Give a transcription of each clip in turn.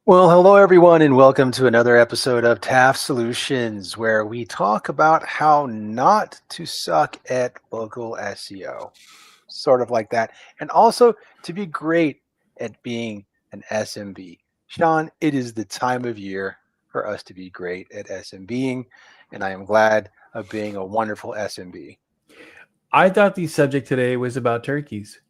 Well, hello everyone, and welcome to another episode of Taft Solutions, where we talk about how not to suck at local SEO, sort of like that, and also to be great at being an SMB. Sean, it is the time of year for us to be great at SMBing, and I am glad of being a wonderful SMB. I thought the subject today was about turkeys.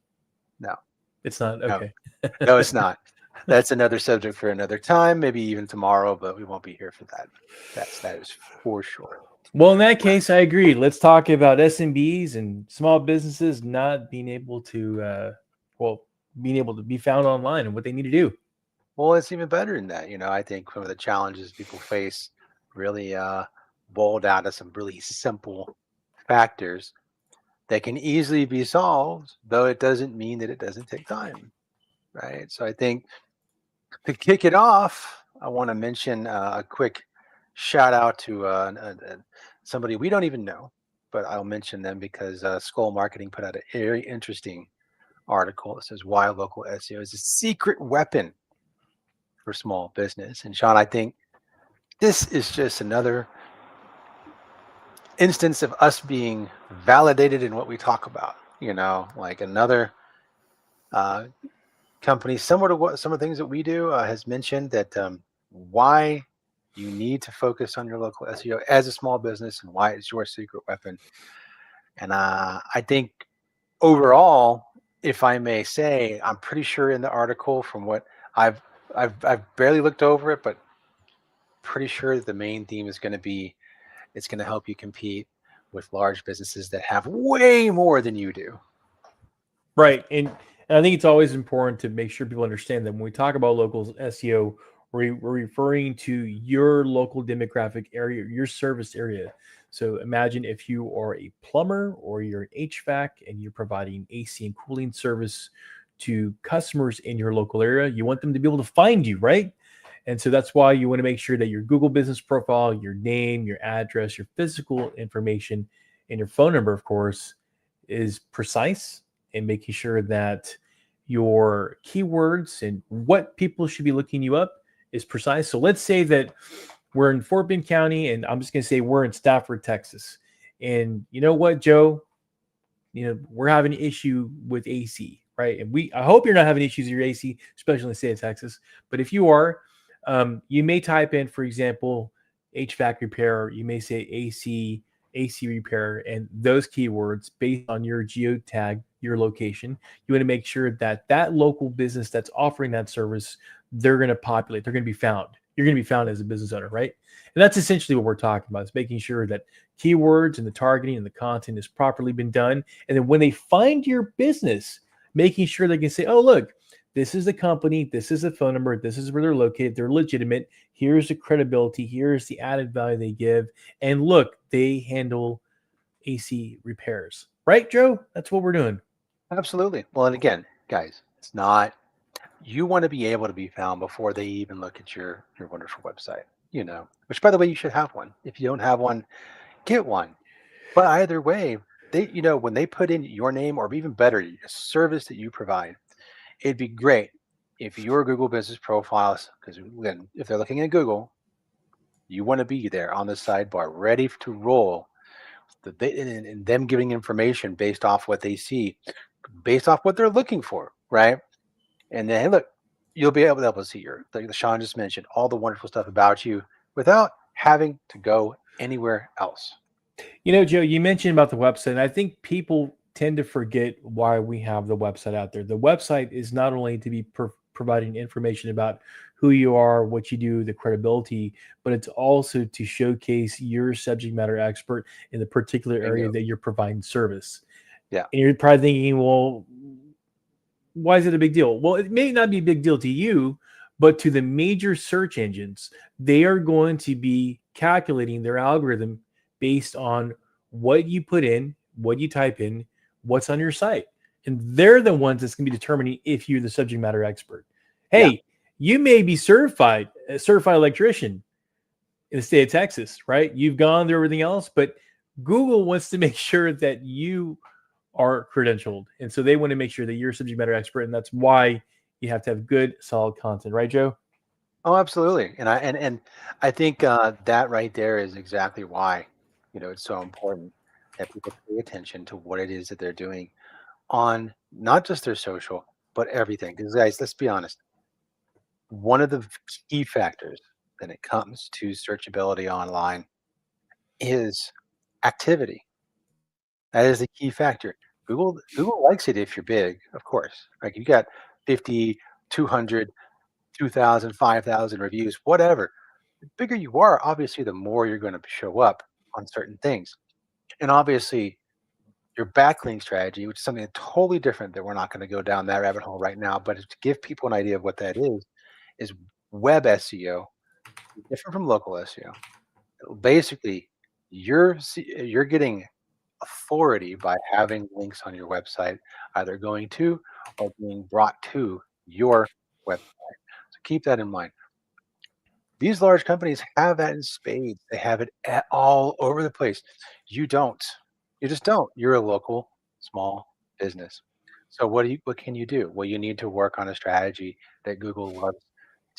No, It's not no, okay. no, it's not. That's another subject for another time, maybe even tomorrow, but we won't be here for that. That is for sure. Well, in that case, I agree. Let's talk about SMBs and small businesses not being able to, well, being able to be found online and what they need to do. Well, it's even better than that. I think some of the challenges people face really boiled down to some really simple factors that can easily be solved, though it doesn't mean that it doesn't take time, right? So I think to kick it off, I want to mention a quick shout out to somebody we don't even know, but I'll mention them because Skull Marketing put out a very interesting article that says why local SEO is a secret weapon for small business. And Sean, I think this is just another instance of us being validated in what we talk about, like another uh, company similar to what some of the things that we do has mentioned that why you need to focus on your local SEO as a small business and why it's your secret weapon. And I think overall, if I may say, I'm pretty sure in the article from what I've I've barely looked over it, but pretty sure that the main theme is going to be it's going to help you compete with large businesses that have way more than you do. Right. And I think it's always important to make sure people understand that when we talk about local SEO, we're referring to your local demographic area, your service area. So imagine if you are a plumber or you're an HVAC and you're providing AC and cooling service to customers in your local area, you want them to be able to find you, right? And so that's why you want to make sure that your Google business profile, your name, your address, your physical information, and your phone number, of course, is precise and making sure that your keywords and what people should be looking you up is precise. So let's say that we're in Fort Bend County, and I'm just going to say we're in Stafford, Texas. And you know what, Joe? We're having an issue with AC, right? And I hope you're not having issues with your AC, especially in the state of Texas. But if you are, you may type in, for example, HVAC repair. You may say AC repair, and those keywords based on your geotag, your location. You want to make sure that that local business that's offering that service, they're going to populate. They're going to be found. You're going to be found as a business owner, right? And that's essentially what we're talking about, is making sure that keywords and the targeting and the content has properly been done. And then when they find your business, making sure they can say, oh, look, this is the company, this is the phone number, this is where they're located, they're legitimate, here's the credibility, here's the added value they give, and look, they handle AC repairs. Right, Joe? That's what we're doing. Absolutely. Well, and again, guys, it's not you want to be able to be found before they even look at your wonderful website, which by the way, you should have one. If you don't have one, get one. But either way, when they put in your name or even better, a service that you provide, it'd be great if your Google business profiles, because again, if they're looking at Google, you want to be there on the sidebar, ready to roll. And them giving information based off what they see, based off what they're looking for, right? And then, hey, look, you'll be able to see like Sean just mentioned, all the wonderful stuff about you without having to go anywhere else. Joe, you mentioned about the website, and I think people tend to forget why we have the website out there. The website is not only to be providing information about who you are, what you do, the credibility, but it's also to showcase your subject matter expert in the particular area Bingo. that you're providing service. Yeah. And you're probably thinking, well, why is it a big deal? Well, it may not be a big deal to you, but to the major search engines, they are going to be calculating their algorithm based on what you put in, what you type in, what's on your site. And they're the ones that's going to be determining if you're the subject matter expert. Yeah. Hey, you may be a certified electrician in the state of Texas, right? You've gone through everything else, but Google wants to make sure that you are credentialed. And so they want to make sure that you're a subject matter expert. And that's why you have to have good, solid content, right, Joe? Oh, absolutely. And I think that right there is exactly why, it's so important that people pay attention to what it is that they're doing on not just their social, but everything. Because guys, let's be honest, one of the key factors when it comes to searchability online is activity. That is a key factor. Google likes it if you're big, of course. Like you got 50, 200, 2,000, 5,000 reviews, whatever. The bigger you are, obviously, the more you're going to show up on certain things. And obviously, your backlink strategy, which is something totally different that we're not going to go down that rabbit hole right now, but to give people an idea of what that is web SEO, different from local SEO. Basically, you're getting authority by having links on your website, either going to or being brought to your website. So keep that in mind. These large companies have that in spades. They have it all over the place. You don't. You just don't. You're a local small business. So what can you do? Well, you need to work on a strategy that Google loves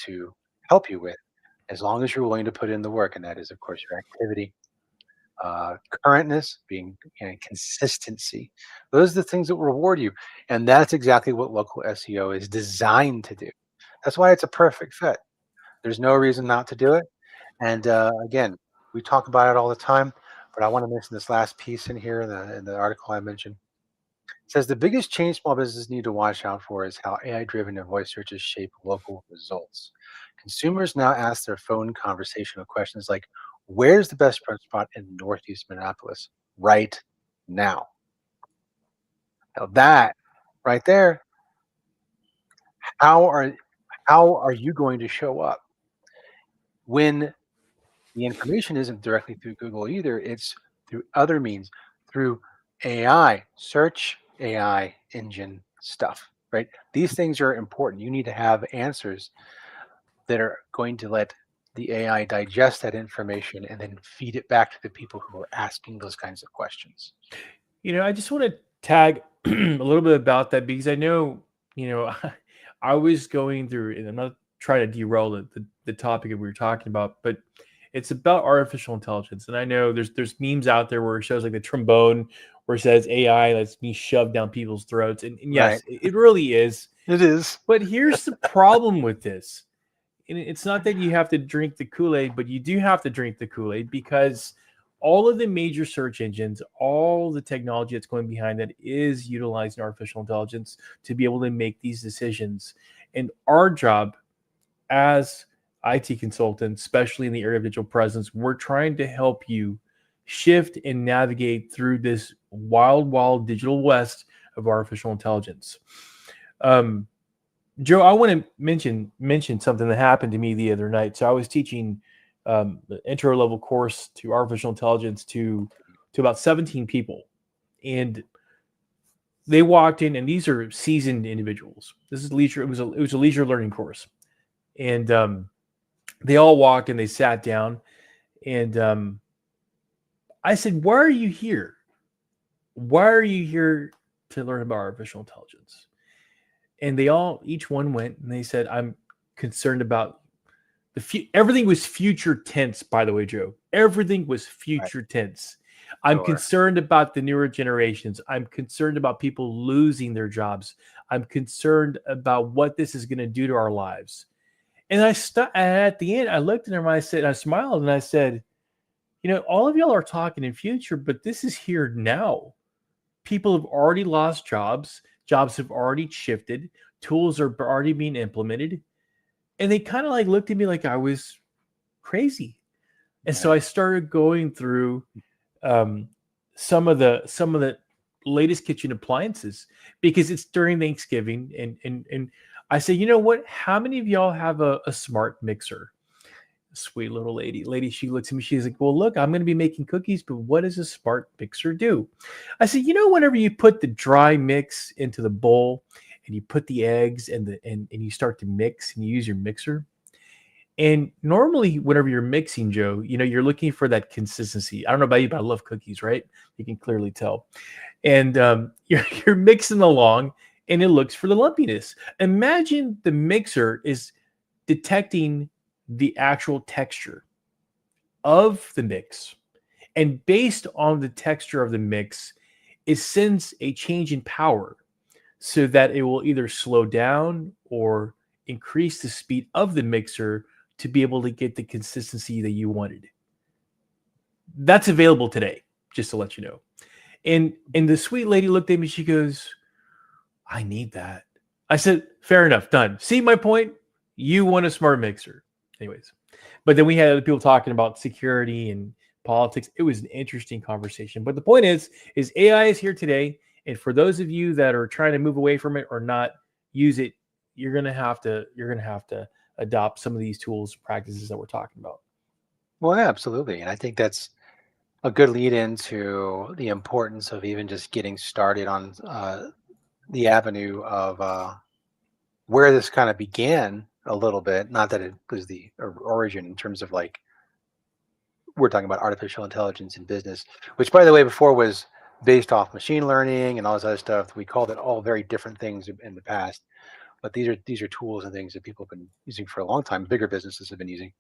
to help you with, as long as you're willing to put in the work, and that is, of course, your activity, currentness, being and consistency. Those are the things that will reward you, and that's exactly what local SEO is designed to do. That's why it's a perfect fit. There's no reason not to do it. And again, we talk about it all the time, but I want to mention this last piece in here in the article I mentioned. It says the biggest change small businesses need to watch out for is how AI-driven and voice searches shape local results. Consumers now ask their phone conversational questions like, "Where's the best brunch spot in Northeast Minneapolis right now?" Now that right there, how are how are you going to show up when the information isn't directly through Google either? It's through other means, through AI, search AI engine stuff, right? These things are important. You need to have answers that are going to let the AI digest that information and then feed it back to the people who are asking those kinds of questions. I just want to tag a little bit about that because I know, I was going through, and I'm not trying to derail the topic that we were talking about, but it's about artificial intelligence. And I know there's memes out there where it shows like the trombone where it says AI lets me shove down people's throats. And Right. yes, it really is. It is. But here's the problem with this. And it's not that you have to drink the Kool-Aid, but you do have to drink the Kool-Aid because all of the major search engines, all the technology that's going behind that is utilizing artificial intelligence to be able to make these decisions. And our job as IT consultants, especially in the area of digital presence, we're trying to help you shift and navigate through this wild, wild digital west of artificial intelligence. Um, Joe, I want to mention something that happened to me the other night. So I was teaching the intro level course to artificial intelligence to about 17 people, and they walked in, and these are seasoned individuals. This is leisure. It was a leisure learning course, and they all walked and they sat down, and I said, "Why are you here? Why are you here to learn about artificial intelligence?" And each one went and they said, "I'm concerned about everything was future tense, by the way, Joe. Everything was Right. future tense. I'm Sure. concerned about the newer generations. I'm concerned about people losing their jobs. I'm concerned about what this is going to do to our lives." And at the end, I looked at him and I smiled and I said, all of y'all are talking in future, but this is here now. People have already lost jobs. Jobs have already shifted. Tools are already being implemented. And they kind of like looked at me like I was crazy. And so Right. I started going through um, some of the latest kitchen appliances because it's during Thanksgiving, and I say, you know what? How many of y'all have a smart mixer? Sweet little lady, she looks at me. She's like, "Well, look, I'm going to be making cookies, but what does a smart mixer do?" I said, "Whenever you put the dry mix into the bowl and you put the eggs and you start to mix and you use your mixer." And normally, whenever you're mixing, Joe, you're looking for that consistency. I don't know about you, but I love cookies, right? You can clearly tell. And you're mixing along, and it looks for the lumpiness. Imagine the mixer is detecting the actual texture of the mix. And based on the texture of the mix, it sends a change in power so that it will either slow down or increase the speed of the mixer to be able to get the consistency that you wanted. That's available today, just to let you know. And the sweet lady looked at me, she goes, I need that. I said, fair enough, done. See my point? You want a smart mixer. Anyways. But then we had other people talking about security and politics. It was an interesting conversation. But the point is AI is here today. And for those of you that are trying to move away from it or not use it, you're gonna have to adopt some of these tools, practices that we're talking about. Well, yeah, absolutely. And I think that's a good lead into the importance of even just getting started on the avenue of where this kind of began a little bit. Not that it was the origin in terms of like we're talking about artificial intelligence in business, which by the way before was based off machine learning and all this other stuff. We called it all very different things in the past, but these are tools and things that people have been using for a long time. Bigger businesses have been using.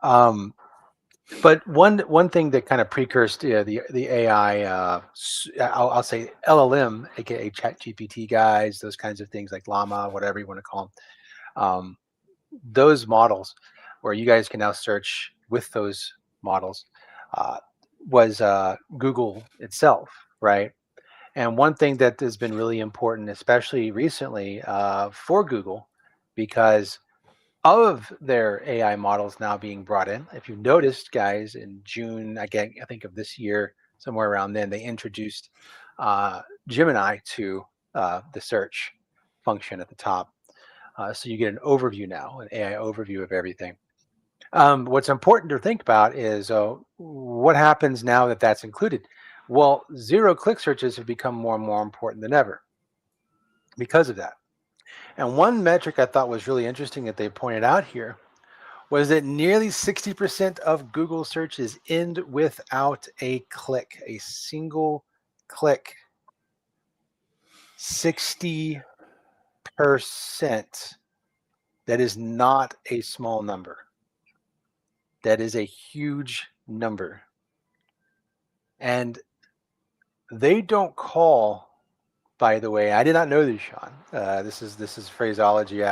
Um, but one thing that kind of precursed the AI, I'll say LLM, aka Chat GPT guys, those kinds of things like Llama, whatever you want to call them. Those models, where you guys can now search with those models, uh, was Google itself, right? And one thing that has been really important, especially recently for Google, because of their AI models now being brought in. If you've noticed, guys, in June, I think of this year, somewhere around then, they introduced Gemini to the search function at the top. So you get an overview now, an AI overview of everything. What's important to think about is what happens now that that's included. Well, zero-click searches have become more and more important than ever because of that. And one metric I thought was really interesting that they pointed out here was that nearly 60% of Google searches end without a click, a single click. 60%. That is not a small number. That is a huge number. And they don't call, by the way, I did not know this, Sean. This is phraseology,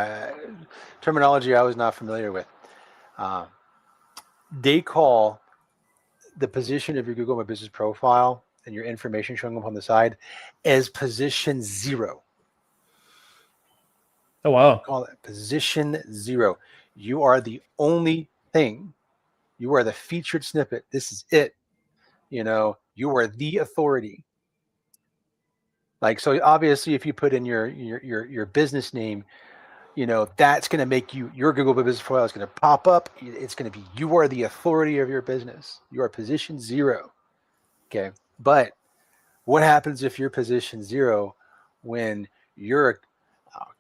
terminology I was not familiar with. Uh, they call the position of your Google My Business profile and your information showing up on the side as position 0. Oh wow. Call it position 0. You are the only thing. You are the featured snippet. This is it. You are the authority. Like, so obviously if you put in your business name, that's going to make your Google Business profile is going to pop up. It's going to be, you are the authority of your business. You are position 0. Okay. But what happens if you're position 0 when you're a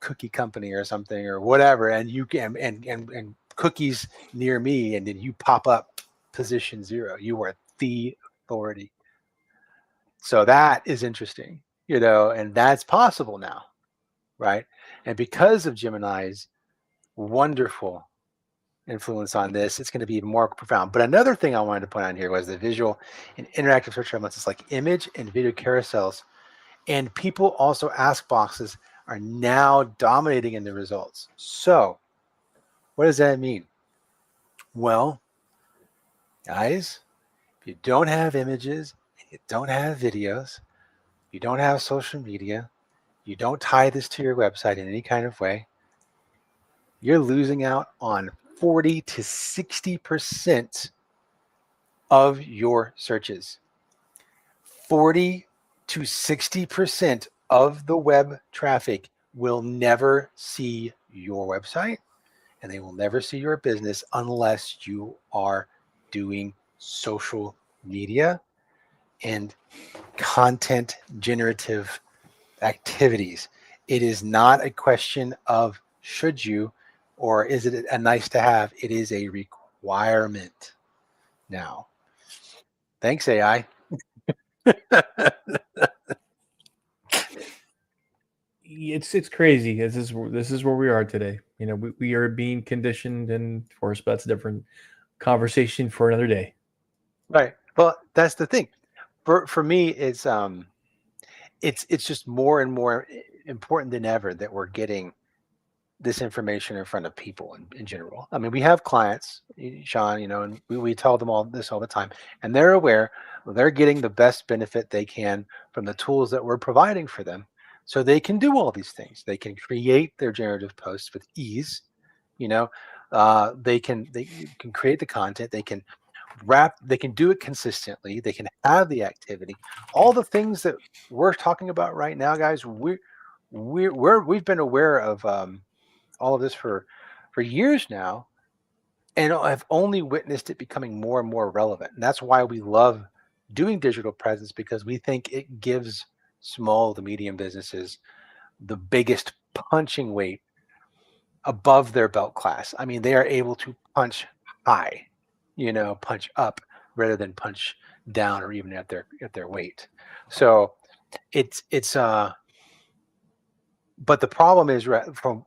cookie company or something or whatever, and you can, and cookies near me, and then you pop up position 0, you are the authority. So that is interesting, and that's possible now, right? And because of Gemini's wonderful influence on this, it's going to be even more profound. But another thing I wanted to point out here was the visual and interactive search elements. It's like image and video carousels, and people also ask boxes are now dominating in the results. So what does that mean? Well, guys, if you don't have images, you don't have videos, you don't have social media, you don't tie this to your website in any kind of way, you're losing out on 40 to 60% of your searches. 40 to 60% of the web traffic will never see your website, and they will never see your business unless you are doing social media and content generative activities. It is not a question of should you or is it a nice to have. It is a requirement now. Thanks, AI. it's crazy. This is where we are today. We are being conditioned, and of course, that's a different conversation for another day. Right. Well, that's the thing. For me, it's just more and more important than ever that we're getting this information in front of people in general. I mean, we have clients, Sean, and we tell them all this all the time, and they're aware they're getting the best benefit they can from the tools that we're providing for them. So they can do all these things. They can create their generative posts with ease. You know, they can create the content. They can do it consistently. They can have the activity. All the things that we're talking about right now, guys. We've been aware of all of this for years now, and I've only witnessed it becoming more and more relevant. And that's why we love doing digital presence, because we think it gives small to medium businesses the biggest punching weight above their belt class. I mean, they are able to punch high, punch up rather than punch down or even at their weight. So it's but the problem is, from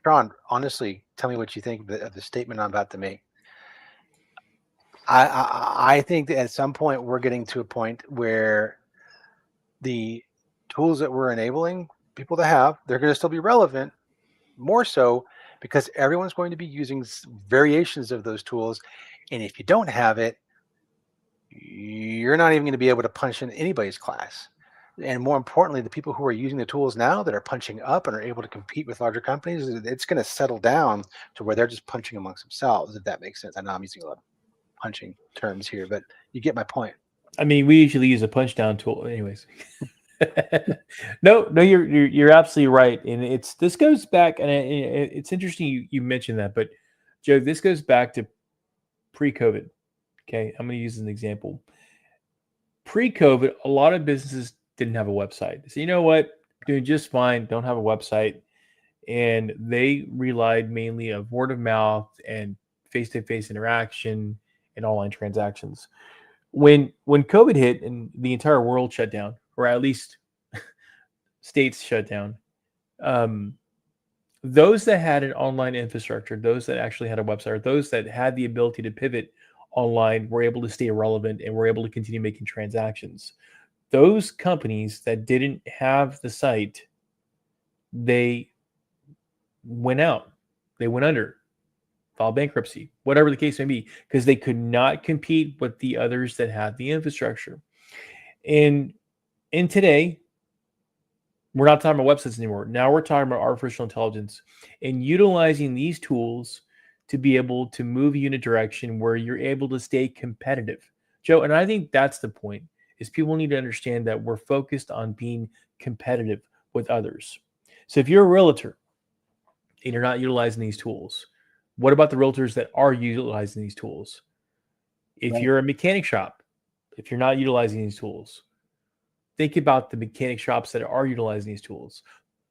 Sean, honestly, tell me what you think of the statement I'm about to make. I think that at some point we're getting to a point where the tools that we're enabling people to have, they're going to still be relevant, more so because everyone's going to be using variations of those tools. And if you don't have it, you're not even going to be able to punch in anybody's class. And more importantly, the people who are using the tools now that are punching up and are able to compete with larger companies, it's going to settle down to where they're just punching amongst themselves, if that makes sense. I know I'm using a lot of punching terms here, but you get my point. I mean, we usually use a punch down tool, anyways. No, you're absolutely right, and this goes back, and it's interesting you mentioned that, but Joe, this goes back to pre-COVID. Okay, I'm going to use an example. Pre-COVID, a lot of businesses didn't have a website. So you know what, doing just fine, don't have a website, and they relied mainly on word of mouth and face-to-face interaction and online transactions. When COVID hit and the entire world shut down, or at least states shut down, um, those that had an online infrastructure, those that actually had a website, or those that had the ability to pivot online, were able to stay relevant and were able to continue making transactions. Those companies that didn't have the site, they went out, they went under, filed bankruptcy, whatever the case may be, because they could not compete with the others that had the infrastructure. And in today, we're not talking about websites anymore. Now we're talking about artificial intelligence and utilizing these tools to be able to move you in a direction where you're able to stay competitive. Joe, and I think that's the point, is people need to understand that we're focused on being competitive with others. So if you're a realtor and you're not utilizing these tools, what about the realtors that are utilizing these tools? If Right. you're a mechanic shop, if you're not utilizing these tools, think about the mechanic shops that are utilizing these tools,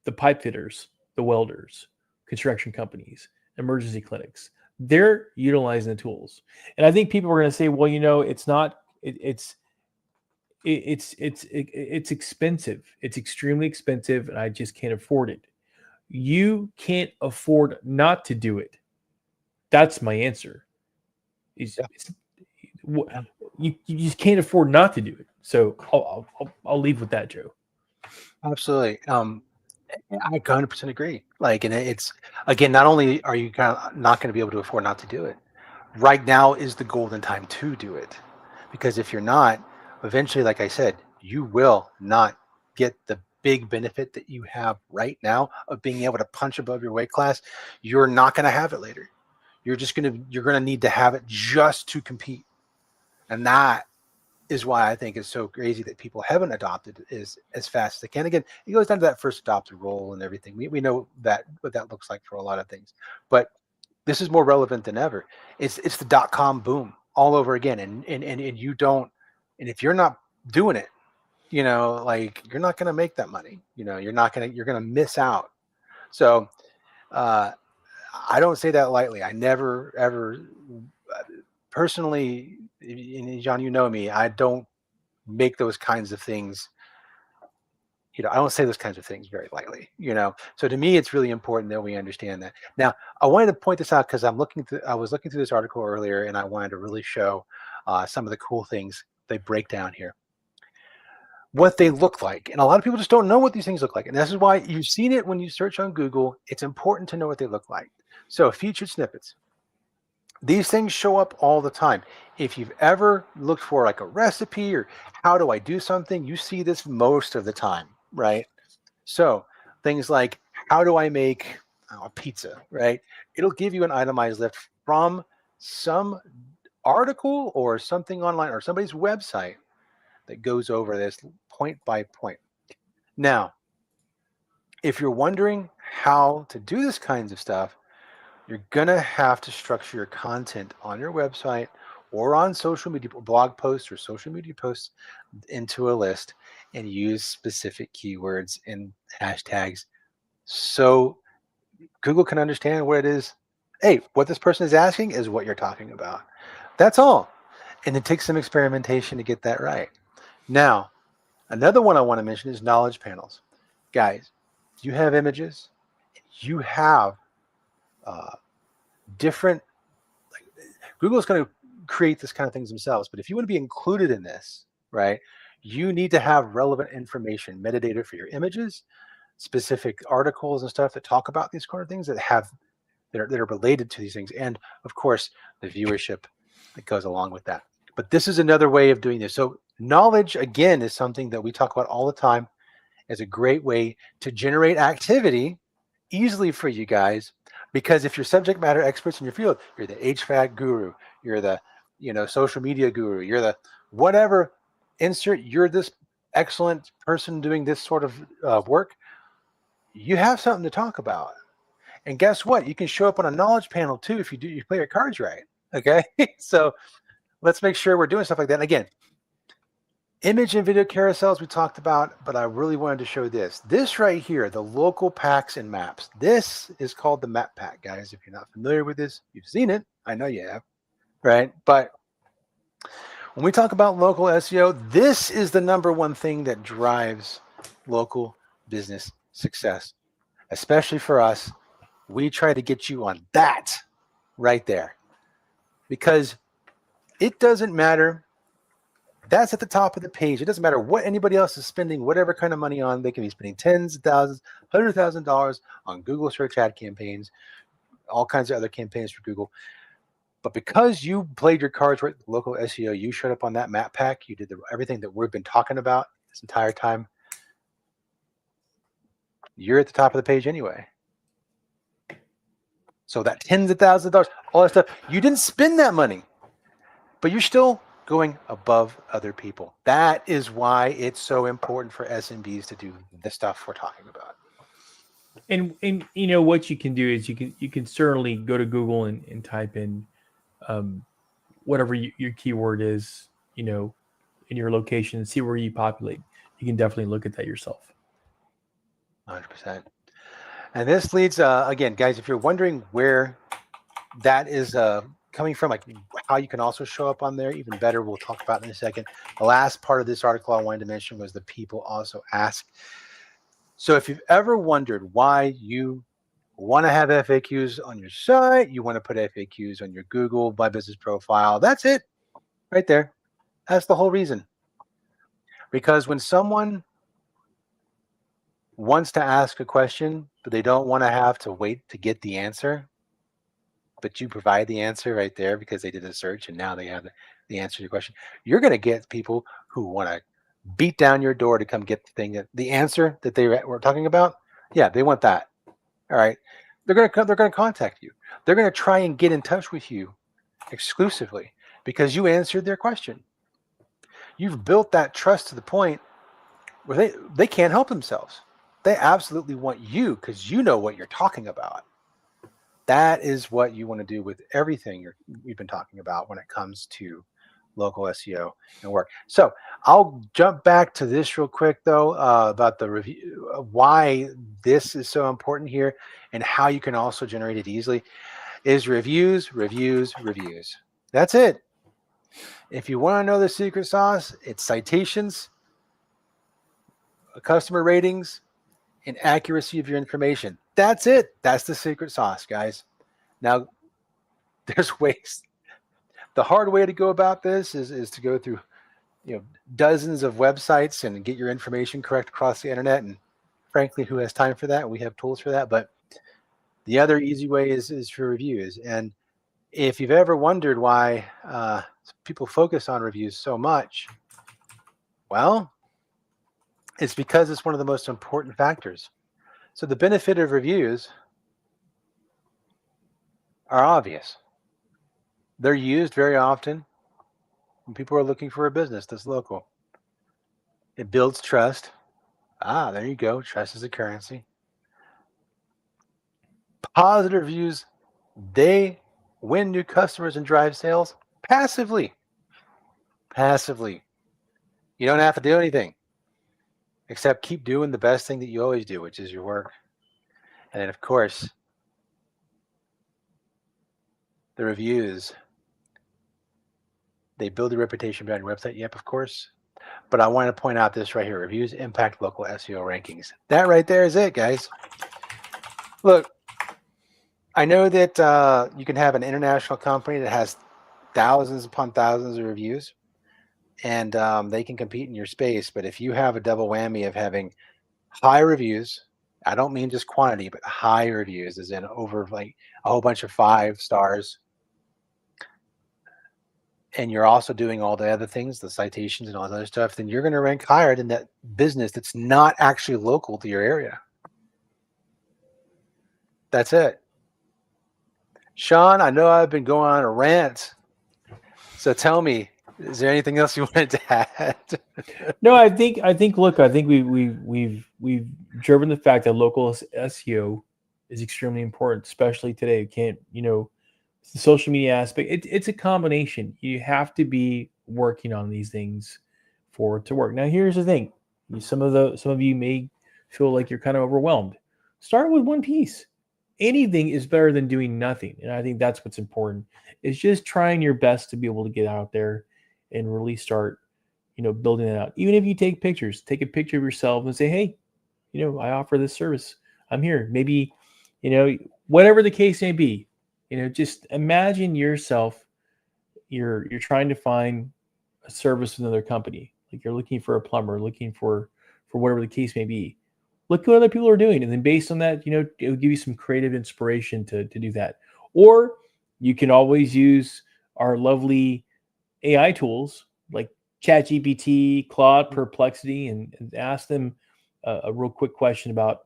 the pipe fitters, the welders, construction companies, emergency clinics. They're utilizing the tools. And I think people are going to say, well, it's not, it's expensive. It's extremely expensive, and I just can't afford it. You can't afford not to do it. That's my answer. Is Yeah. Yeah. you just can't afford not to do it. So I'll leave with that, Joe. Absolutely. I 100% agree. Like, and it's, again, not only are you kind of not going to be able to afford not to do it, right now is the golden time to do it. Because if you're not, eventually, like I said, you will not get the big benefit that you have right now of being able to punch above your weight class. You're not going to have it later. You're going to need to have it just to compete. And that is why I think it's so crazy that people haven't adopted is as fast as they can. Again, it goes down to that first adopter role and everything. We know that what that looks like for a lot of things, but this is more relevant than ever. It's the .com boom all over again, and you don't, and if you're not doing it, like, you're not going to make that money. You're going to miss out. So uh, I don't say that lightly. I never ever personally, and John, you know me, I don't make those kinds of things I don't say those kinds of things very lightly. So to me, it's really important that we understand that. Now, I wanted to point this out because I was looking through this article earlier, and I wanted to really show some of the cool things they break down here, what they look like. And a lot of people just don't know what these things look like. And this is why you've seen it when you search on Google. It's important to know what they look like. So featured snippets. These things show up all the time. If you've ever looked for like a recipe or how do I do something, you see this most of the time, right? So things like how do I make a pizza, right? It'll give you an itemized list from some article or something online or somebody's website that goes over this point by point. Now, if you're wondering how to do this kinds of stuff, you're going to have to structure your content on your website or on social media, blog posts or social media posts into a list and use specific keywords and hashtags so Google can understand what it is. Hey, what this person is asking is what you're talking about. That's all. And it takes some experimentation to get that right. Now, another one I want to mention is knowledge panels. Guys, you have images, you have different, like, Google's going to create this kind of things themselves, but if you want to be included in this, right, you need to have relevant information, metadata for your images, specific articles and stuff that talk about these kind of things that are related to these things, and of course the viewership that goes along with that. But this is another way of doing this. So knowledge, again, is something that we talk about all the time as a great way to generate activity easily for you guys, because if you're subject matter experts in your field, you're the HVAC guru, you're the social media guru, you're the whatever, insert, you're this excellent person doing this sort of work, you have something to talk about. And guess what? You can show up on a knowledge panel too if you play your cards right. Okay. So let's make sure we're doing stuff like that. And again, image and video carousels we talked about, but I really wanted to show this. This right here, the local packs and maps. This is called the map pack, guys. If you're not familiar with this, you've seen it. I know you have, right? But when we talk about local SEO, this is the number one thing that drives local business success, especially for us. We try to get you on that right there, because it doesn't matter. That's at the top of the page. It doesn't matter what anybody else is spending whatever kind of money on. They can be spending tens of thousands, $100,000 on Google search ad campaigns, all kinds of other campaigns for Google. But because you played your cards right, local SEO, you showed up on that map pack, you did everything that we've been talking about this entire time, you're at the top of the page anyway. So that tens of thousands of dollars, all that stuff, you didn't spend that money, but you're still going above other people. That is why it's so important for SMBs to do the stuff we're talking about. And what you can do is you can certainly go to Google and type in whatever your keyword is, in your location, and see where you populate. You can definitely look at that yourself. 100%. And this leads, again, guys, if you're wondering where that is coming from, like how you can also show up on there, even better, we'll talk about in a second. The last part of this article I wanted to mention was the people also ask. So if you've ever wondered why you want to have FAQs on your site, you want to put FAQs on your Google My Business profile, that's it right there. That's the whole reason. Because when someone wants to ask a question, but they don't want to have to wait to get the answer, but you provide the answer right there because they did a search and now they have the answer to your question, you're going to get people who want to beat down your door to come get the answer that they were talking about. Yeah, they want that. All right. They're going to contact you. They're going to try and get in touch with you exclusively because you answered their question. You've built that trust to the point where they can't help themselves. They absolutely want you because you know what you're talking about. That is what you want to do with everything we've been talking about when it comes to local SEO and work. So I'll jump back to this real quick, though, about the review, why this is so important here and how you can also generate it easily is reviews, reviews, reviews. That's it. If you want to know the secret sauce, it's citations, customer ratings, and accuracy of your information. That's it. That's the secret sauce, guys. Now, there's ways. The hard way to go about this is to go through, dozens of websites and get your information correct across the internet. And frankly, who has time for that? We have tools for that. But the other easy way is for reviews. And if you've ever wondered why people focus on reviews so much, well, it's because it's one of the most important factors. So the benefit of reviews are obvious. They're used very often when people are looking for a business that's local. It builds trust. Ah, there you go. Trust is a currency. Positive reviews, they win new customers and drive sales passively. Passively. You don't have to do anything except keep doing the best thing that you always do, which is your work. And then, of course, the reviews, they build a reputation behind your website. Yep, of course. But I want to point out this right here. Reviews impact local SEO rankings. That right there is it, guys. Look, I know that you can have an international company that has thousands upon thousands of reviews, and they can compete in your space. But if you have a double whammy of having high reviews, I don't mean just quantity, but high reviews, as in over like a whole bunch of 5 stars, and you're also doing all the other things, the citations and all that other stuff, then you're going to rank higher than that business that's not actually local to your area. That's it. Sean, I know I've been going on a rant, so tell me, is there anything else you wanted to add? No, I think look, I think we've driven the fact that local SEO is extremely important, especially today. You can't, the social media aspect. It's a combination. You have to be working on these things for it to work. Now, here's the thing: some of you may feel like you're kind of overwhelmed. Start with one piece. Anything is better than doing nothing, and I think that's what's important. Is just trying your best to be able to get out there and really start, building it out. Even if you take pictures, take a picture of yourself and say, hey, I offer this service. I'm here. Maybe, whatever the case may be, just imagine yourself, you're trying to find a service with another company. Like you're looking for a plumber, looking for whatever the case may be. Look what other people are doing. And then based on that, it'll give you some creative inspiration to do that. Or you can always use our lovely AI tools like ChatGPT, Claude, Perplexity, and ask them a real quick question about,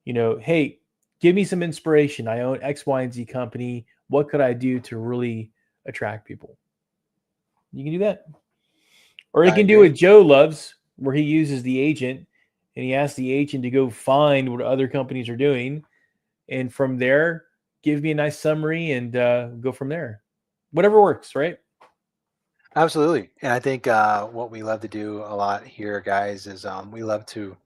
hey, give me some inspiration. I own X, Y, and Z company. What could I do to really attract people? You can do that. Or you can do what Joe loves, where he uses the agent and he asks the agent to go find what other companies are doing. And from there, give me a nice summary and go from there. Whatever works, right? Absolutely. And I think what we love to do a lot here, guys, is we love to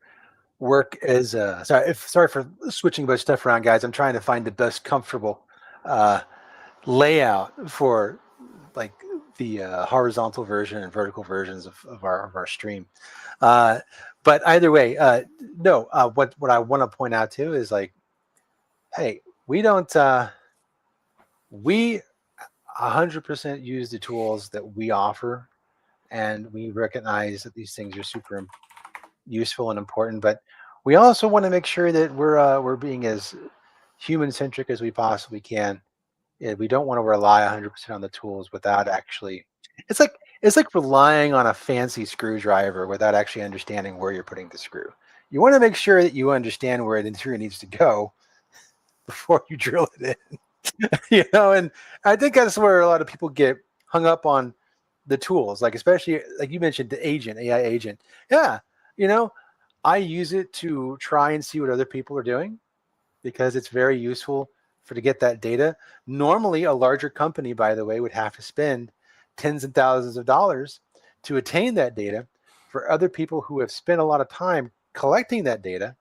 work as sorry for switching a bunch of stuff around, guys. I'm trying to find the best comfortable layout for like the horizontal version and vertical versions of our stream. But either way, no. What I want to point out too is like, hey, we don't we 100% use the tools that we offer, and we recognize that these things are super useful and important. But we also want to make sure that we're being as human centric as we possibly can. Yeah, we don't want to rely 100% on the tools without actually. It's like relying on a fancy screwdriver without actually understanding where you're putting the screw. You want to make sure that you understand where the screw needs to go before you drill it in. And I think that's where a lot of people get hung up on the tools, like especially like you mentioned the agent, AI agent. Yeah, I use it to try and see what other people are doing because it's very useful to get that data. Normally, a larger company, by the way, would have to spend tens of thousands of dollars to attain that data for other people who have spent a lot of time collecting that data,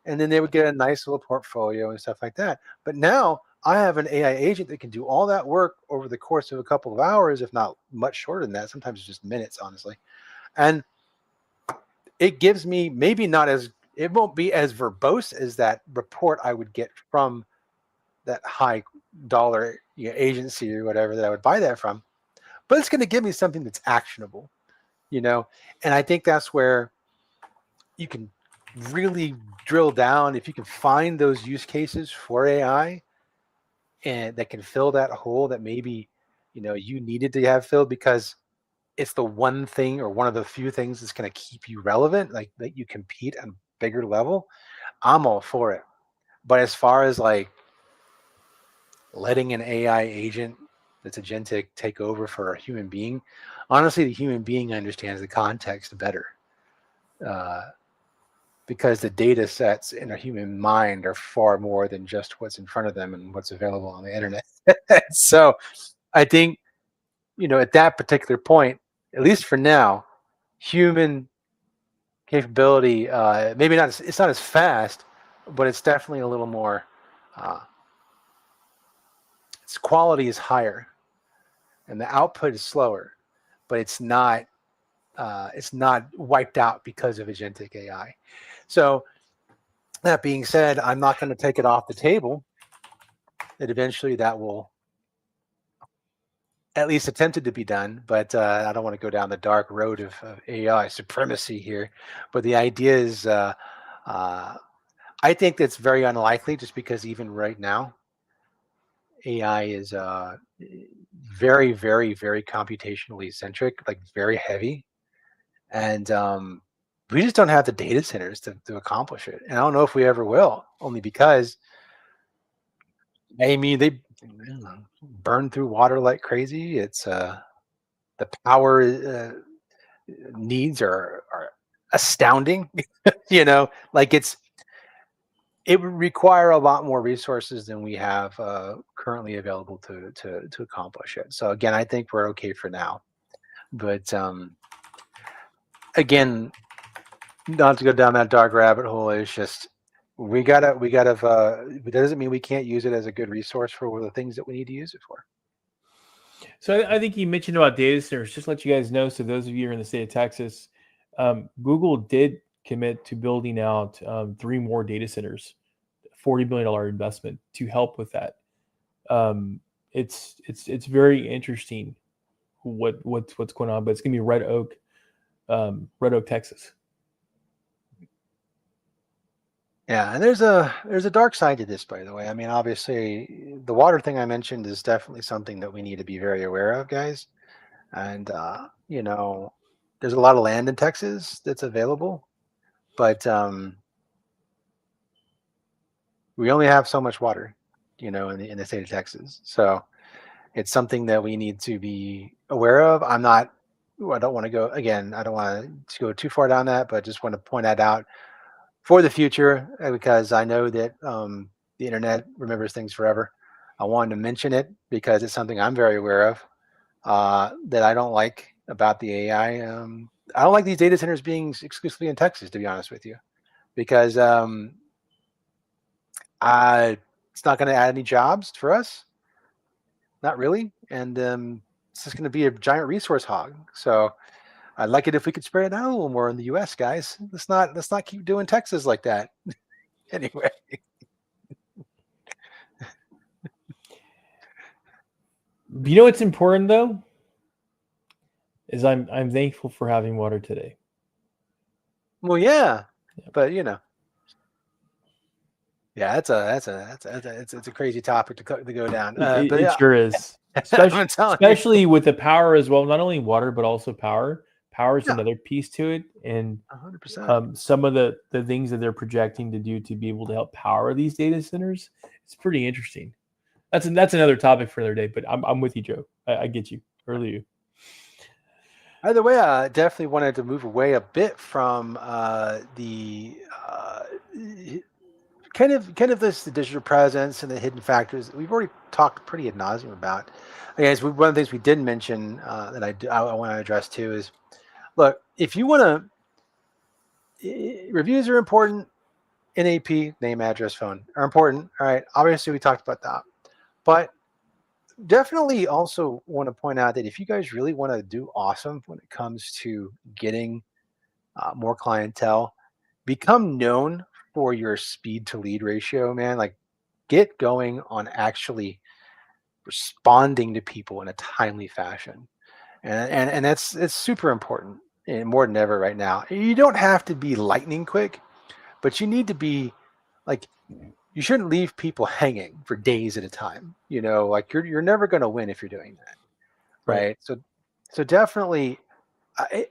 and then they would get a nice little portfolio and stuff like that. But now I have an AI agent that can do all that work over the course of a couple of hours, if not much shorter than that. Sometimes it's just minutes, honestly. And it gives me maybe not as it won't be as verbose as that report I would get from that high dollar agency or whatever that I would buy that from, but it's going to give me something that's actionable, you know. And I think that's where you can really drill down if you can find those use cases for AI and that can fill that hole that maybe you needed to have filled because it's the one thing or one of the few things that's going to keep you relevant, like that you compete on a bigger level. I'm all for it. But as far as like letting an AI agent that's agentic take over for a human being, honestly, the human being understands the context better. Uh, because the data sets in a human mind are far more than just what's in front of them and what's available on the internet. So I think, at that particular point, at least for now, human capability, maybe not, it's not as fast, but it's definitely a little more, uh, its quality is higher and the output is slower, but it's not wiped out because of agentic AI. So that being said, I'm not going to take it off the table. That eventually that will at least attempted to be done, but I don't want to go down the dark road of AI supremacy here. But the idea is, uh, I think that's very unlikely, just because even right now, AI is very, very, very computationally centric, like very heavy, and we just don't have the data centers to accomplish it. And I don't know if we ever will, only because I mean they burn through water like crazy. It's the power needs are astounding. Like it would require a lot more resources than we have currently available to accomplish it. So again, I think we're okay for now. But again, not to go down that dark rabbit hole, it's just we gotta. That doesn't mean we can't use it as a good resource for the things that we need to use it for. So I think you mentioned about data centers. Just to let you guys know, so those of you who are in the state of Texas, Google did commit to building out 3 more data centers, $40 billion investment to help with that. It's very interesting what's going on, but it's gonna be Red Oak, Texas. Yeah, and there's a dark side to this, by the way. I mean, obviously, the water thing I mentioned is definitely something that we need to be very aware of, guys. And there's a lot of land in Texas that's available, but we only have so much water, in the state of Texas. So it's something that we need to be aware of. I don't want to go again. I don't want to go too far down that, but just want to point that out for the future because I know that the internet remembers things forever. I wanted to mention it because it's something I'm very aware of that I don't like about the AI. I don't like these data centers being exclusively in Texas, to be honest with you, because it's not going to add any jobs for us, not really, and it's just going to be a giant resource hog. So I'd like it if we could spread it out a little more in the U.S., guys. Let's not keep doing Texas like that. Anyway. You know what's important though is I'm thankful for having water today. Well, yeah, Yep. but yeah, it's a crazy topic to go down. But It yeah, sure is, I'm telling you, especially with the power as well. Not only water but also power. Power is yeah, another piece to it, and 100%. some of the things that they're projecting to do to be able to help power these data centers. It's pretty interesting. That's another topic for another day. But I'm with you, Joe. I get you. Earlier. Either way, I definitely wanted to move away a bit from the kind of this the digital presence and the hidden factors that we've already talked pretty ad nauseum about. I guess one of the things we didn't mention that I want to address too is look, if you want to, reviews are important. NAP, name, address, phone are important. All right. Obviously, we talked about that. But definitely also want to point out that if you guys really want to do awesome when it comes to getting more clientele. Become known for your speed to lead ratio, man. Like, get going on actually responding to people in a timely fashion, and that's it's super important and more than ever right now. You don't have to be lightning quick, but you need to be like you shouldn't leave people hanging for days at a time. Like you're never going to win if you're doing that, Right. right? So definitely, I,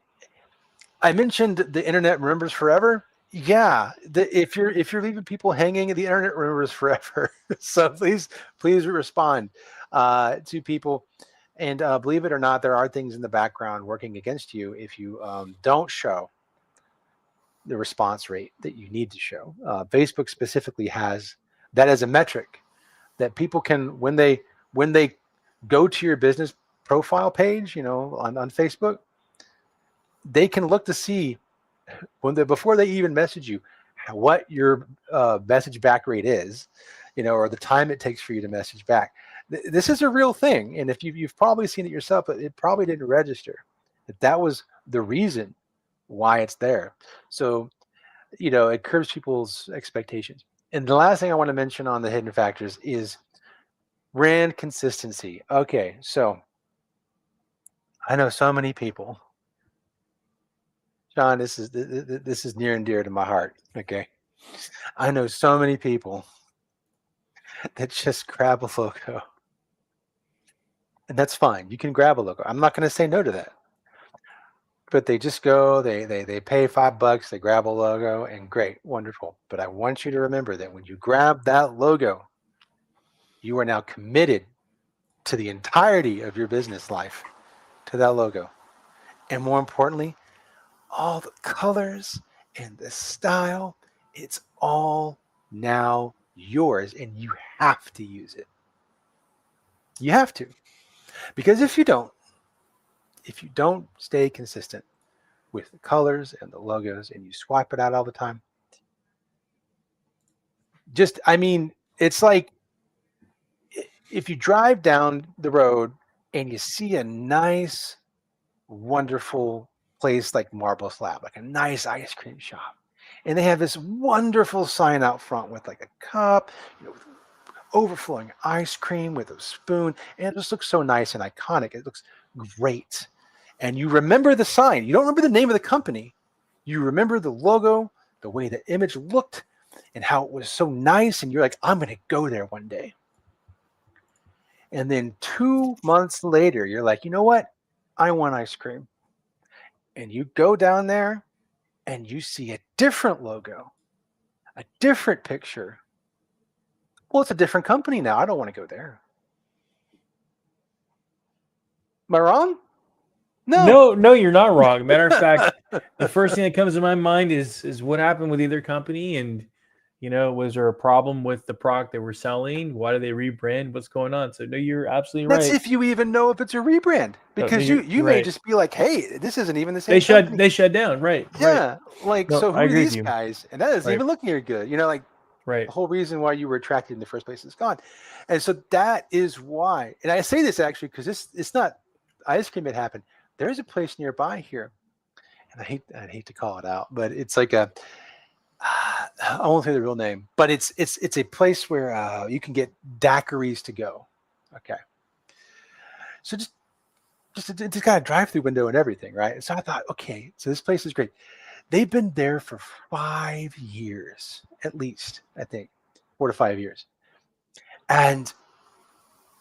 I mentioned the internet remembers forever. Yeah, if you're leaving people hanging, the internet remembers forever. So please respond to people, and believe it or not, there are things in the background working against you if you don't show the response rate that you need to show. Facebook specifically has that as a metric that people can when they go to your business profile page, on Facebook, they can look to see before they even message you what your message back rate is, or the time it takes for you to message back. This is a real thing, and if you've probably seen it yourself, but it probably didn't register that was the reason why it's there. So it curbs people's expectations. And the last thing I want to mention on the hidden factors is brand consistency. Okay, so I know so many people. John, this is near and dear to my heart. Okay, I know so many people that just grab a logo, and that's fine. You can grab a logo. I'm not going to say no to that. But they just go, they pay $5, they grab a logo, and great, wonderful. But I want you to remember that when you grab that logo, you are now committed to the entirety of your business life to that logo. And more importantly, all the colors and the style, it's all now yours, and you have to use it. You have to. Because if you don't stay consistent with the colors and the logos and you swipe it out all the time, it's like if you drive down the road and you see a nice, wonderful place like Marble Slab, like a nice ice cream shop, and they have this wonderful sign out front with like a cup, with overflowing ice cream with a spoon, and it just looks so nice and iconic. It looks great. And you remember the sign. You don't remember the name of the company. You remember the logo, the way the image looked, and how it was so nice. And you're like, I'm going to go there one day. And then 2 months later, you're like, you know what? I want ice cream. And you go down there and you see a different logo, a different picture. Well, it's a different company now. I don't want to go there. Am I wrong? No. No, you're not wrong. Matter of fact, the first thing that comes to my mind is what happened with either company, and was there a problem with the product they were selling? Why did they rebrand? What's going on? So no, you're absolutely That's right. if you even know if it's a rebrand, No, because you you're may right. just be like, hey, this isn't even the They same company. shut down. Right. Yeah. Like, No, so I who are agree with these you. guys? And that doesn't Right. even look very good. Like Right. the whole reason why you were attracted in the first place is gone. And so that is why. And I say this actually because it's not ice cream that happened. There's a place nearby here, and I hate to call it out, but it's like I won't say the real name, but it's a place where you can get daiquiris to go. Okay, so just got a drive-through window and everything, right? So I thought, okay, so this place is great. They've been there for 5 years, at least, I think, 4 to 5 years, and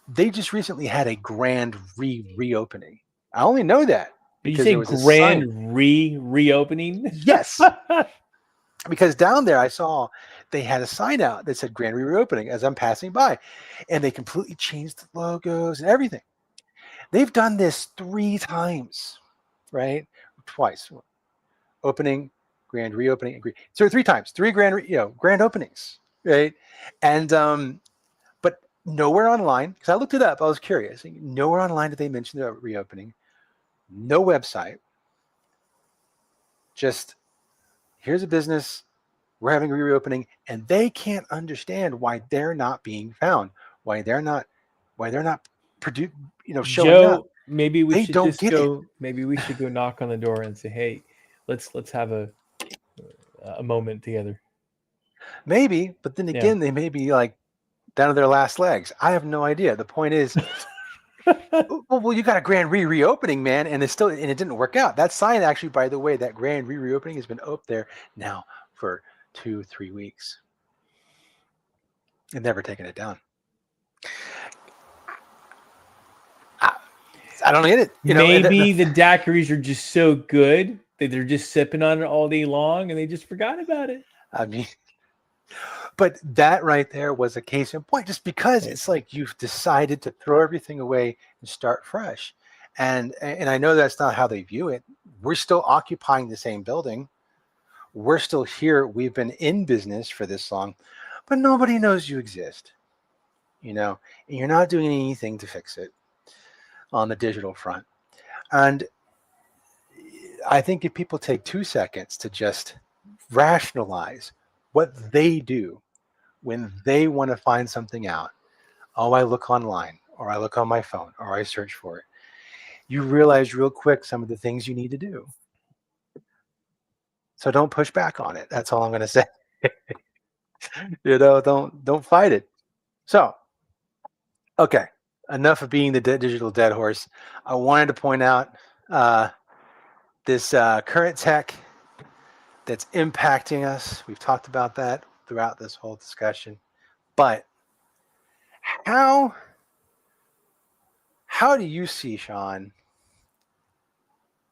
they just recently had a grand reopening. I only know that Did you because say there was a sign. grand reopening? Yes, because down there I saw they had a sign out that said grand reopening as I'm passing by, and they completely changed the logos and everything. They've done this 3 times, right? Twice. Opening, grand reopening, and so 3 times, three grand openings, right? And but nowhere online, because I looked it up, I was curious. Nowhere online did they mention the reopening. No website. Just here's a business. We're having a reopening, and they can't understand why they're not being found, why they're not showing up. Joe, maybe we They should don't just get it. go. Maybe we should go knock on the door and say, "Hey, let's have a moment together. Maybe, but then Yeah. again, they may be like down to their last legs. I have no idea. The point is, well, you got a grand reopening, man, and it didn't work out. That sign, actually, by the way, that grand reopening has been up there now for 2-3 weeks and never taken it down. I, I don't get it. Maybe the daiquiris are just so good that they're just sipping on it all day long and they just forgot about it. I mean, but that right there was a case in point, just because it's like you've decided to throw everything away and start fresh. And I know that's not how they view it. We're still occupying the same building. We're still here. We've been in business for this long, but nobody knows you exist, and you're not doing anything to fix it on the digital front. And I think if people take 2 seconds to just rationalize what they do when they want to find something out, oh, I look online, or I look on my phone, or I search for it, you realize real quick some of the things you need to do. So don't push back on it. That's all I'm going to say. Don't fight it. So, okay, enough of being the digital dead horse. I wanted to point out this current tech that's impacting us. We've talked about that throughout this whole discussion. But how do you see, Sean,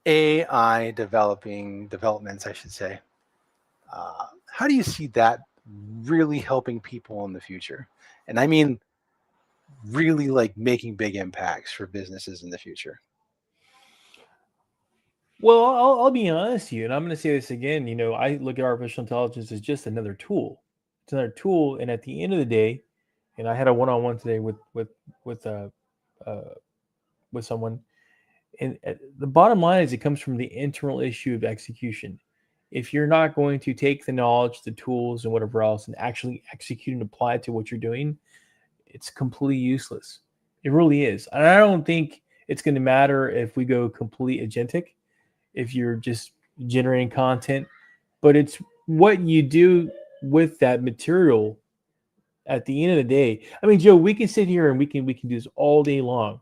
AI developments, I should say? How do you see that really helping people in the future? And I mean, really like making big impacts for businesses in the future. Well, I'll be honest with you, and I'm going to say this again. I look at artificial intelligence as just another tool. It's another tool, and at the end of the day, and I had a one-on-one today with uh, uh with someone, and the bottom line is it comes from the internal issue of execution. If you're not going to take the knowledge, the tools, and whatever else, and actually execute and apply it to what you're doing, it's completely useless. It really is. And I don't think it's going to matter if we go complete agentic, if you're just generating content, but it's what you do with that material at the end of the day. I mean, Joe, we can sit here and we can do this all day long,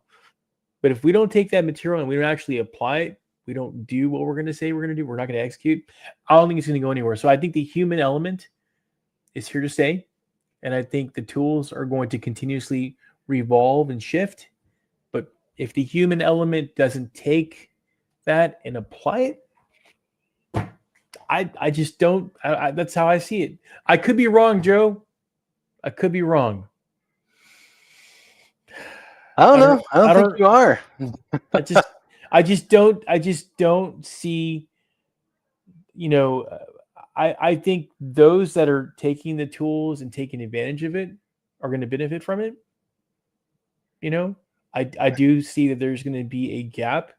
but if we don't take that material and we don't actually apply it, we don't do what we're going to say we're going to do, we're not going to execute, I don't think it's going to go anywhere. So I think the human element is here to stay. And I think the tools are going to continuously revolve and shift. But if the human element doesn't take that and apply it, I just don't. That's how I see it. I could be wrong, Joe. I could be wrong. I don't know. I don't think you are. I just don't see. I think those that are taking the tools and taking advantage of it are going to benefit from it. I do see that there's going to be a gap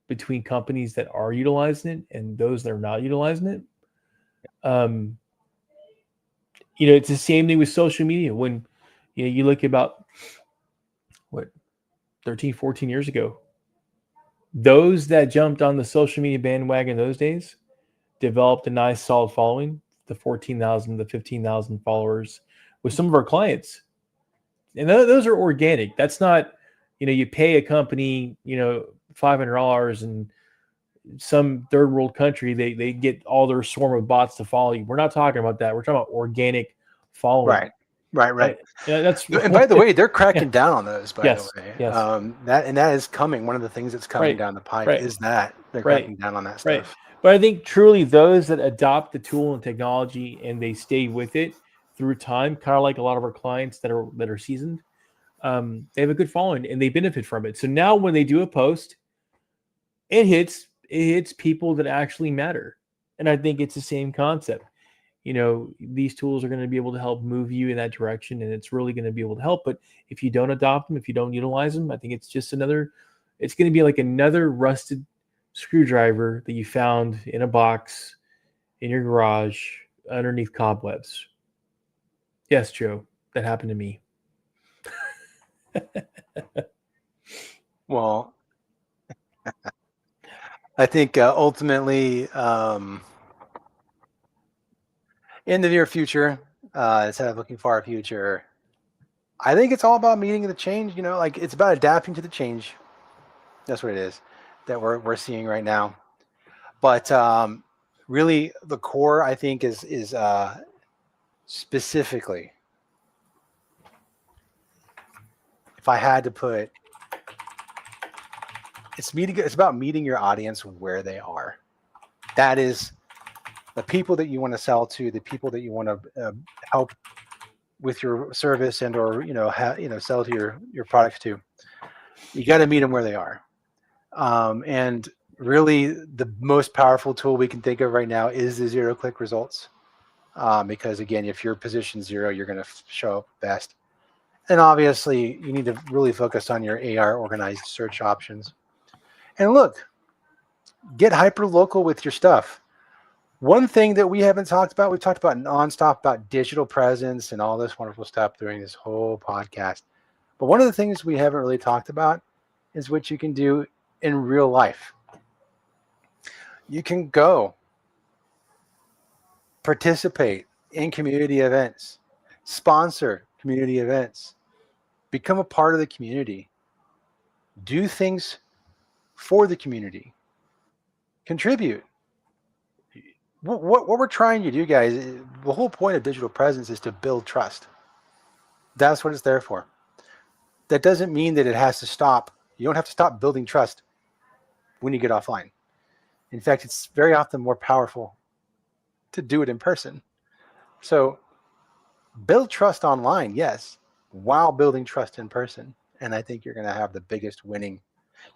between companies that are utilizing it and those that are not utilizing it. It's the same thing with social media. When you look about what 13, 14 years ago, those that jumped on the social media bandwagon those days developed a nice solid following, the 14,000, the 15,000 followers with some of our clients. And those are organic. That's not, you pay a company, $500 and some third world country, they get all their swarm of bots to follow you. We're not talking about that. We're talking about organic following. Right. That's and by the way, they're cracking down on those. By yes, the way, yes. That is coming. One of the things that's coming down the pipe is that they're cracking down on that stuff. Right. But I think truly those that adopt the tool and technology and they stay with it through time, kind of like a lot of our clients that are seasoned, they have a good following and they benefit from it. So now when they do a post, it hits people that actually matter. And I think it's the same concept. These tools are going to be able to help move you in that direction, and it's really going to be able to help. But if you don't adopt them, if you don't utilize them, I think it's just it's going to be like another rusted screwdriver that you found in a box in your garage underneath cobwebs. Yes, Joe, that happened to me. Well, I think ultimately, in the near future, instead of looking far future, I think it's all about meeting the change. Like it's about adapting to the change. That's what it is that we're seeing right now. But really, the core I think is specifically, if I had to put, it's meeting. It's about meeting your audience where they are. That is the people that you want to sell to, the people that you want to help with your service and or sell to your products to. You got to meet them where they are. And really, the most powerful tool we can think of right now is the zero-click results. Because again, if you're position 0, you're going to show up best. And obviously, you need to really focus on your AR organized search options. And look, get hyper local with your stuff. One thing that we haven't talked about, we've talked about nonstop about digital presence and all this wonderful stuff during this whole podcast. But one of the things we haven't really talked about is what you can do in real life. You can go participate in community events, sponsor community events, become a part of the community, do things for the community, contribute. What we're trying to do, guys, the whole point of digital presence is to build trust. That's what it's there for. That doesn't mean that it has to stop. You don't have to stop building trust when you get offline. In fact, it's very often more powerful to do it in person. So build trust online, yes, while building trust in person. And I think you're going to have the biggest winning.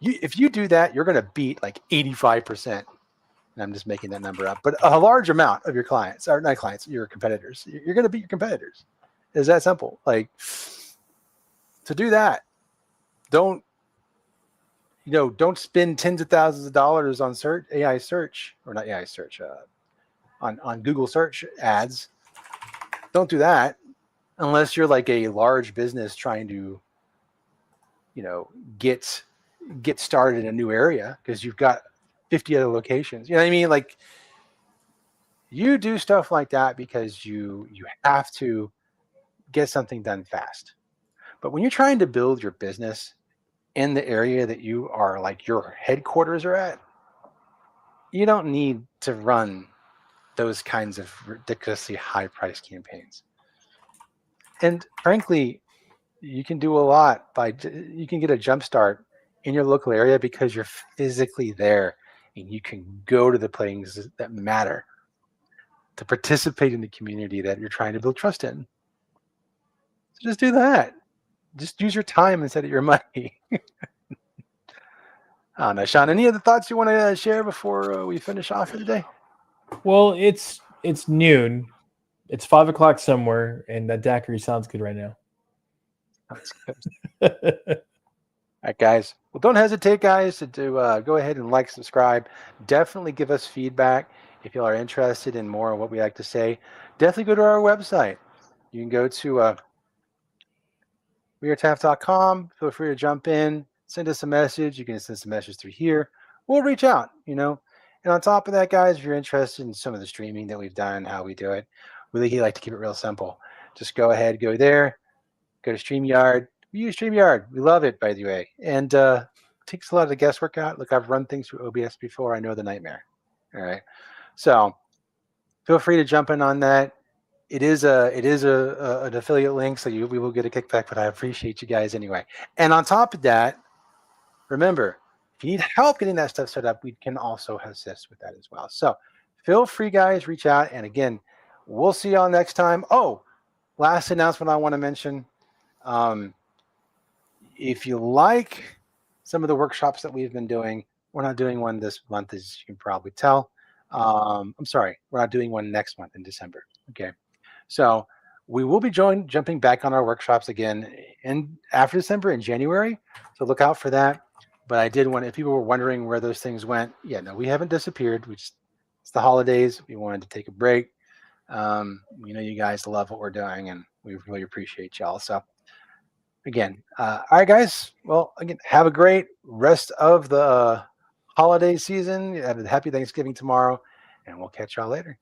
If you do that, you're going to beat like 85%. And I'm just making that number up, but a large amount of your clients, or not clients, your competitors. You're going to beat your competitors. It's that simple. Like, to do that, don't spend tens of thousands of dollars on AI search, or not AI search, on Google search ads. Don't do that unless you're like a large business trying to, get started in a new area because you've got 50 other locations. You know what I mean? Like, you do stuff like that because you have to get something done fast. But when you're trying to build your business in the area that you are, like, your headquarters are at, you don't need to run those kinds of ridiculously high price campaigns. And frankly, you can do a lot you can get a jump start in your local area because you're physically there and you can go to the places that matter to participate in the community that you're trying to build trust in. So just do that. Just use your time instead of your money. I don't know, Sean, any other thoughts you want to share before we finish off for the day? Well, it's noon. It's 5 o'clock somewhere, and that daiquiri sounds good right now. That's good. All right, guys. Well, don't hesitate, guys, to go ahead and like, subscribe. Definitely give us feedback if you are interested in more of what we like to say. Definitely go to our website. You can go to wearetaft.com. Feel free to jump in, send us a message. You can send us a message through here. We'll reach out, And on top of that, guys, if you're interested in some of the streaming that we've done, how we do it, we really like to keep it real simple. Just go ahead, go there, go to StreamYard. We use StreamYard. We love it, by the way. And takes a lot of the guesswork out. Look, I've run things through OBS before. I know the nightmare. All right. So feel free to jump in on that. It is an affiliate link, so we will get a kickback, but I appreciate you guys anyway. And on top of that, remember, if you need help getting that stuff set up, we can also assist with that as well. So feel free, guys, reach out. And again, we'll see y'all next time. Oh, last announcement I want to mention. If you like some of the workshops that we've been doing, we're not doing one this month, as you can probably tell. I'm sorry, we're not doing one next month in December. Okay. So we will be jumping back on our workshops again after December in January. So look out for that. But I did want, if people were wondering where those things went, no, we haven't disappeared. It's the holidays. We wanted to take a break. You guys love what we're doing, and we really appreciate y'all. So again, all right, guys. Well, again, have a great rest of the holiday season. Have a happy Thanksgiving tomorrow, and we'll catch y'all later.